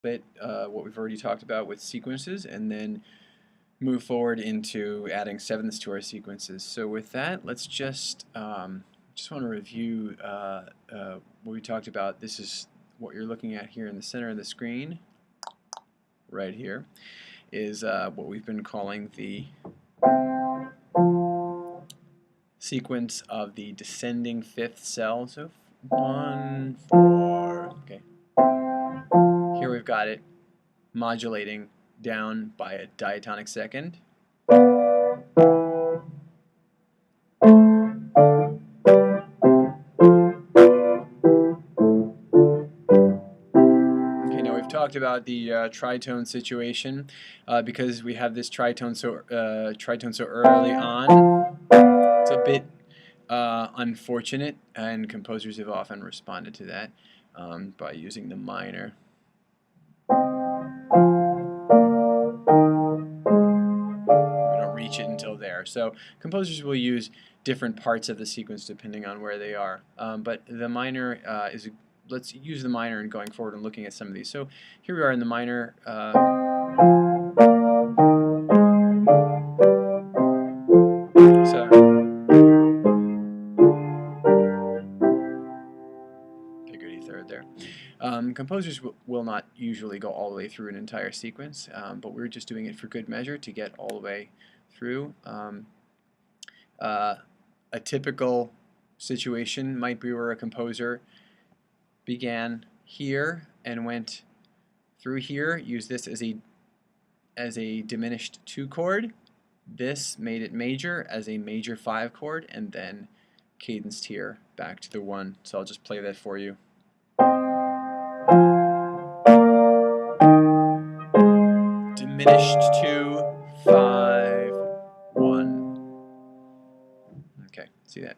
bit what we've already talked about with sequences, and then move forward into adding sevenths to our sequences. So with that, let's just want to review what we talked about. This is what you're looking at here in the center of the screen, right here, is what we've been calling the sequence of the descending fifth cell. So 1, 4, okay. Here we've got it modulating down by a diatonic second. Okay, now we've talked about the tritone situation because we have this tritone so early on. It's a bit unfortunate, and composers have often responded to that by using the minor. We don't reach it until there. So composers will use different parts of the sequence depending on where they are. But the minor let's use the minor in going forward and looking at some of these. So here we are in the minor. Good E third there. Composers will not usually go all the way through an entire sequence, but we're just doing it for good measure to get all the way through. A typical situation might be where a composer began here and went through here, used this as a diminished 2 chord. This made it major as a major 5 chord, and then cadenced here back to the 1. So I'll just play that for you. Diminished 2, 5, 1. Okay, see that.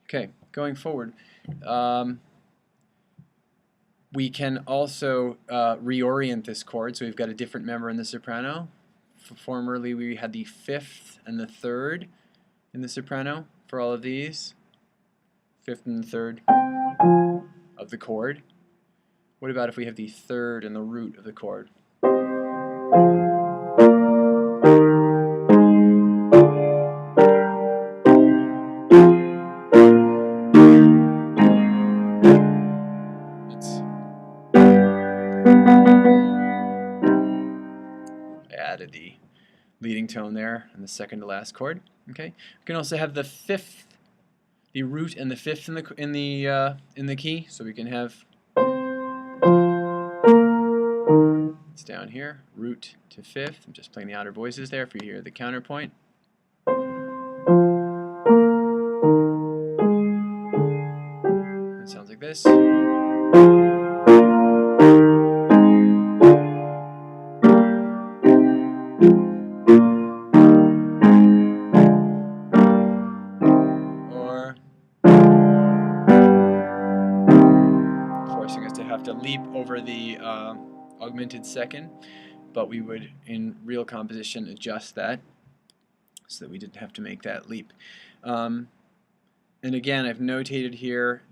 Okay, going forward, we can also reorient this chord. So we've got a different member in the soprano. Formerly we had the 5th and the 3rd in the soprano for all of these. 5th and the 3rd of the chord. What about if we have the 3rd and the root of the chord? I added the leading tone there and the second to last chord. Okay. We can also have the 5th, the root and the 5th in the key, so we can have it's down here, root to 5th. I'm just playing the outer voices there for you to hear the counterpoint. It sounds like this. Or forcing us to have to leap over the augmented second, but we would, in real composition, adjust that so that we didn't have to make that leap. And again, I've notated here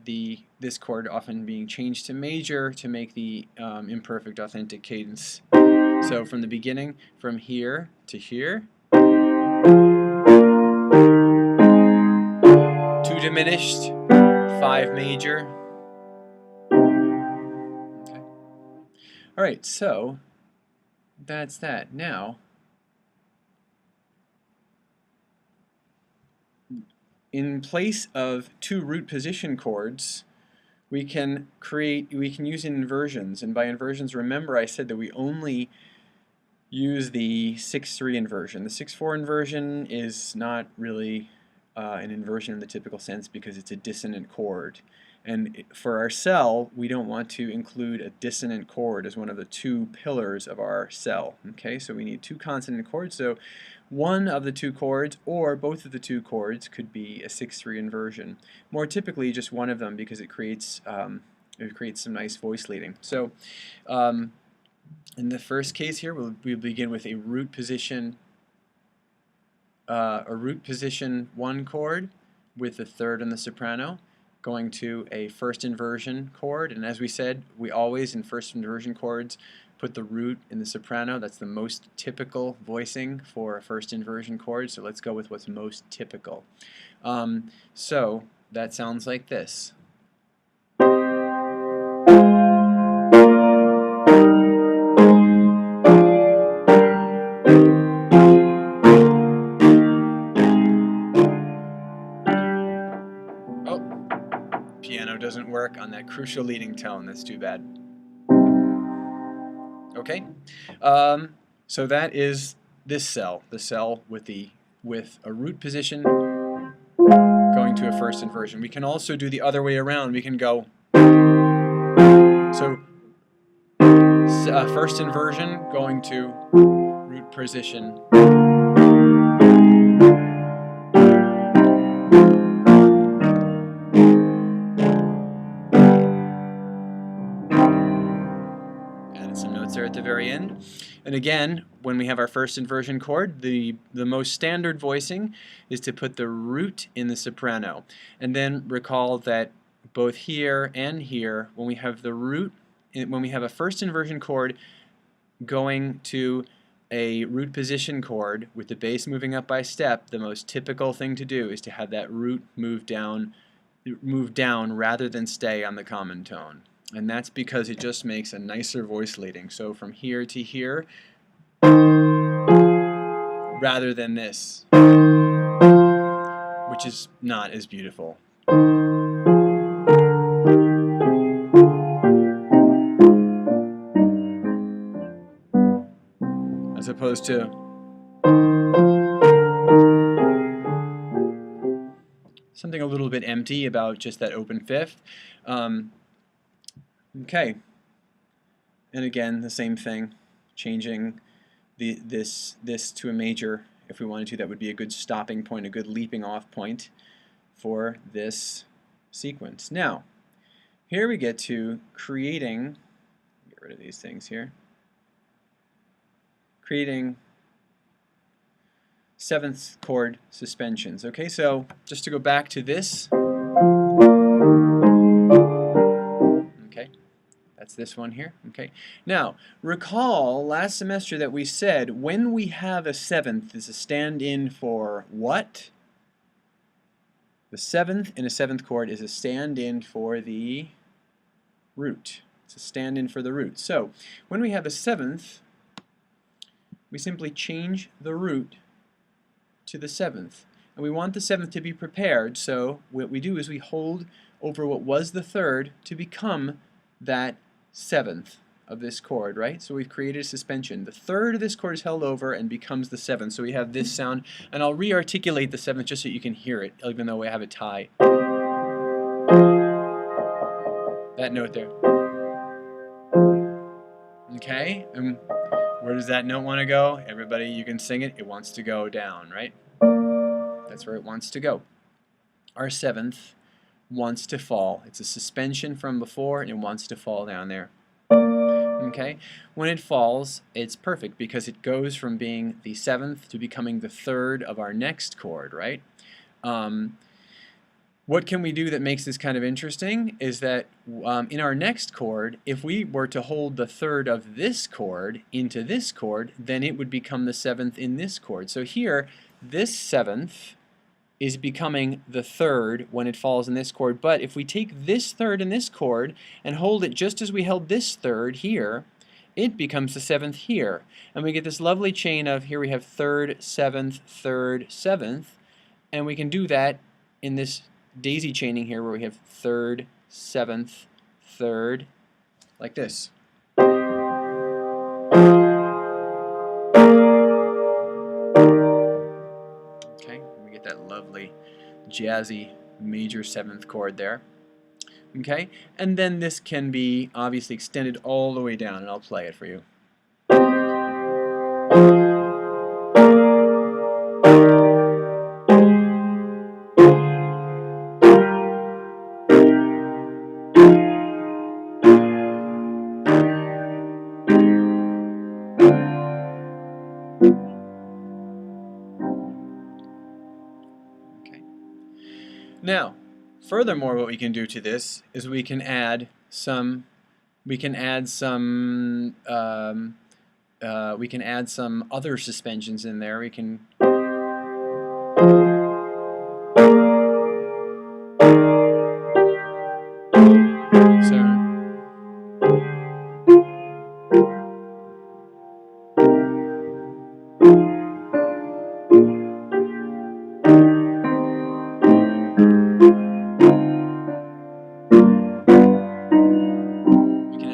this chord often being changed to major to make the imperfect authentic cadence. So from the beginning, from here to here, 2 diminished, 5 major. Okay. All right, so that's that. Now, in place of 2 root position chords, we can use inversions. And by inversions, remember I said that we only use the 6-3 inversion. The 6-4 inversion is not really an inversion in the typical sense because it's a dissonant chord. And for our cell, we don't want to include a dissonant chord as one of the 2 pillars of our cell. Okay, so we need 2 consonant chords. So one of the 2 chords or both of the 2 chords could be a 6-3 inversion. More typically, just one of them because it creates some nice voice leading. So in the first case here, we'll begin with a root position 1 chord with the 3rd and the soprano, going to a first inversion chord, and as we said, we always in first inversion chords put the root in the soprano. That's the most typical voicing for a first inversion chord, so let's go with what's most typical. So that sounds like this. Oh, piano doesn't work on that crucial leading tone. That's too bad. Okay, so that is this cell, the cell with a root position going to a first inversion. We can also do the other way around. We can go so first inversion going to root position. Added some notes there at the very end. And again, when we have our first inversion chord, the most standard voicing is to put the root in the soprano. And then recall that both here and here, when we have the root, when we have a first inversion chord going to a root position chord with the bass moving up by step, the most typical thing to do is to have that root move down rather than stay on the common tone. And that's because it just makes a nicer voice leading. So from here to here, rather than this, which is not as beautiful. As opposed to something a little bit empty about just that open fifth. Okay, and again the same thing, changing this to a major. If we wanted to, that would be a good stopping point, a good leaping off point for this sequence. Now, here we get to creating, get rid of these things here, creating seventh chord suspensions. Okay, so just to go back to this, okay, that's this one here. Okay, now recall last semester that we said when we have a seventh is a stand-in for what? The seventh in a seventh chord is a stand-in for the root. It's a stand-in for the root. So when we have a seventh, we simply change the root to the seventh. And we want the seventh to be prepared, so what we do is we hold over what was the third to become that seventh of this chord, right? So we've created a suspension. The third of this chord is held over and becomes the seventh. So we have this sound, and I'll re-articulate the seventh just so you can hear it, even though we have it tie. That note there. Okay, and where does that note want to go? Everybody, you can sing it. It wants to go down, right? That's where it wants to go. Our seventh wants to fall. It's a suspension from before, and it wants to fall down there. Okay, when it falls, it's perfect because it goes from being the seventh to becoming the third of our next chord, right? What can we do that makes this kind of interesting is that in our next chord, if we were to hold the third of this chord into this chord, then it would become the seventh in this chord. So here, this seventh is becoming the third when it falls in this chord, but if we take this third in this chord and hold it just as we held this third here, it becomes the seventh here. And we get this lovely chain of, here we have third, seventh, and we can do that in this daisy chaining here where we have third, seventh, third, like this. Okay, we get that lovely jazzy major seventh chord there. Okay, and then this can be obviously extended all the way down, and I'll play it for you. Now, Furthermore, what we can do to this is we can add some other suspensions in there. We can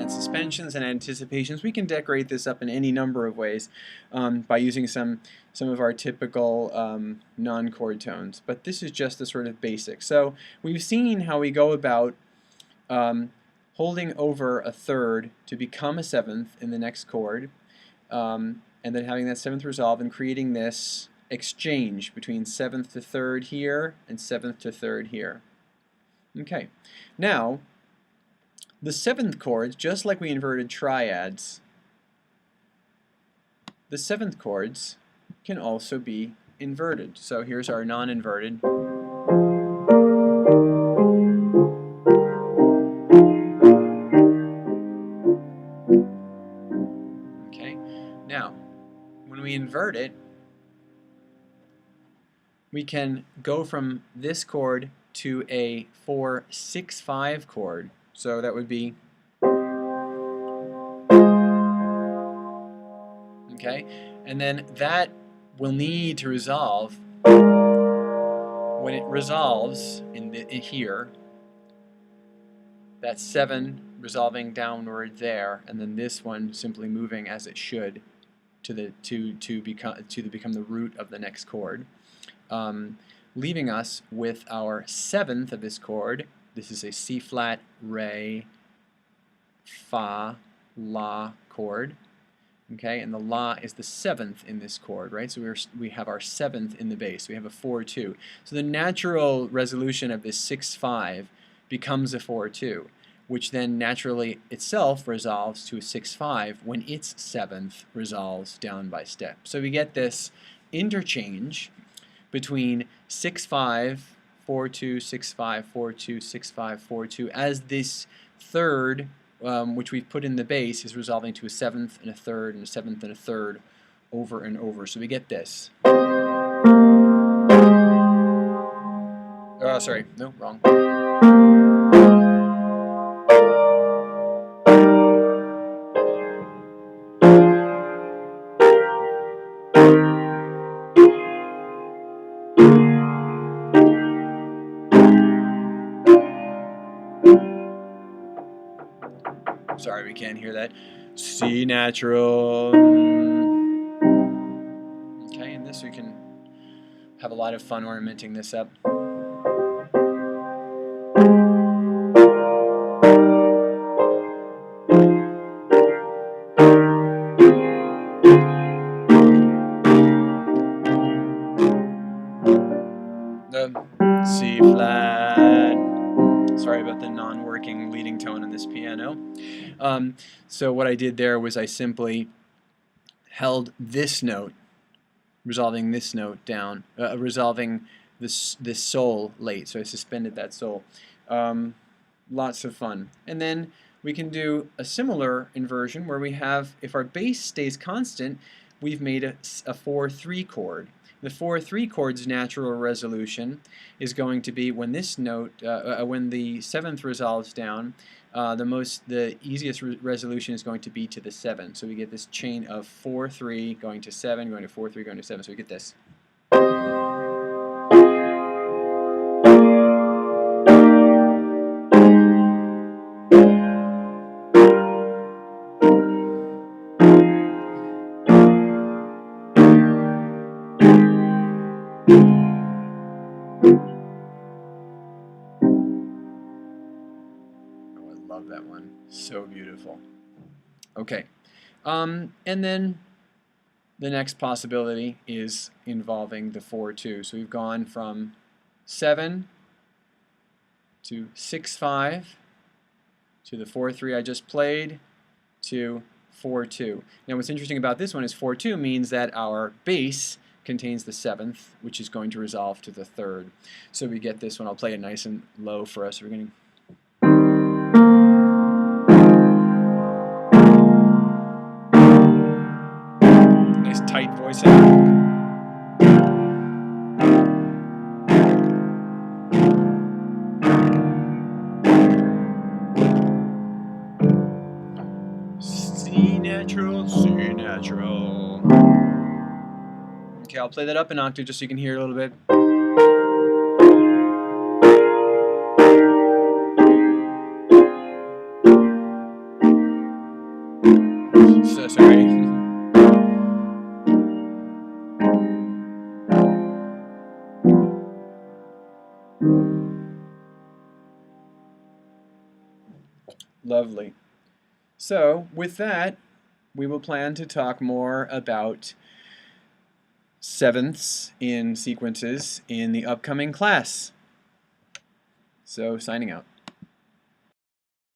suspensions and anticipations. We can decorate this up in any number of ways by using some of our typical non-chord tones. But this is just the sort of basic. So we've seen how we go about holding over a third to become a seventh in the next chord, and then having that seventh resolve and creating this exchange between seventh to third here and seventh to third here. Okay, now the seventh chords, just like we inverted triads, the seventh chords can also be inverted. So here's our non-inverted. Okay, now when we invert it, we can go from this chord to a 4-6-5 chord. So that would be, okay, and then that will need to resolve. When it resolves in here, that's 7 resolving downward there, and then this one simply moving as it should to become the root of the next chord, leaving us with our seventh of this chord. This is a C flat, Re, Fa, La chord, okay, and the La is the seventh in this chord, right? So we have our seventh in the bass. We have a 4-2. So the natural resolution of this 6-5 becomes a 4-2, which then naturally itself resolves to a 6-5 when its seventh resolves down by step. So we get this interchange between 6-5, 4-2, 6-5, 4-2, 6-5, 4-2, as this third, which we've put in the bass, is resolving to a seventh and a third and a seventh and a third over and over. So we get this. Sorry, no, wrong. Sorry, we can't hear that. C natural. Okay, and this we can have a lot of fun ornamenting this up. C flat. Sorry about the non-working leading tone on this piano. So what I did there was I simply held this note, resolving this note down, resolving this sol late. So I suspended that sol. Lots of fun. And then we can do a similar inversion where we have, if our bass stays constant, we've made a 4-3 chord. The 4-3 chord's natural resolution is going to be when this note, when the seventh resolves down, the easiest resolution is going to be to the 7. So we get this chain of 4-3 going to 7, going to 4-3, going to 7. So we get this. Love that one. So beautiful. Okay. And then the next possibility is involving the 4-2. So we've gone from 7 to 6-5 to the 4-3 I just played to 4-2. Now what's interesting about this one is 4-2 means that our bass contains the 7th, which is going to resolve to the 3rd. So we get this one. I'll play it nice and low for us. We're going to nice tight voicing. C natural, C natural. Okay, I'll play that up an octave just so you can hear it a little bit. So sorry. Lovely. So, with that, we will plan to talk more about sevenths in sequences in the upcoming class. So, signing out.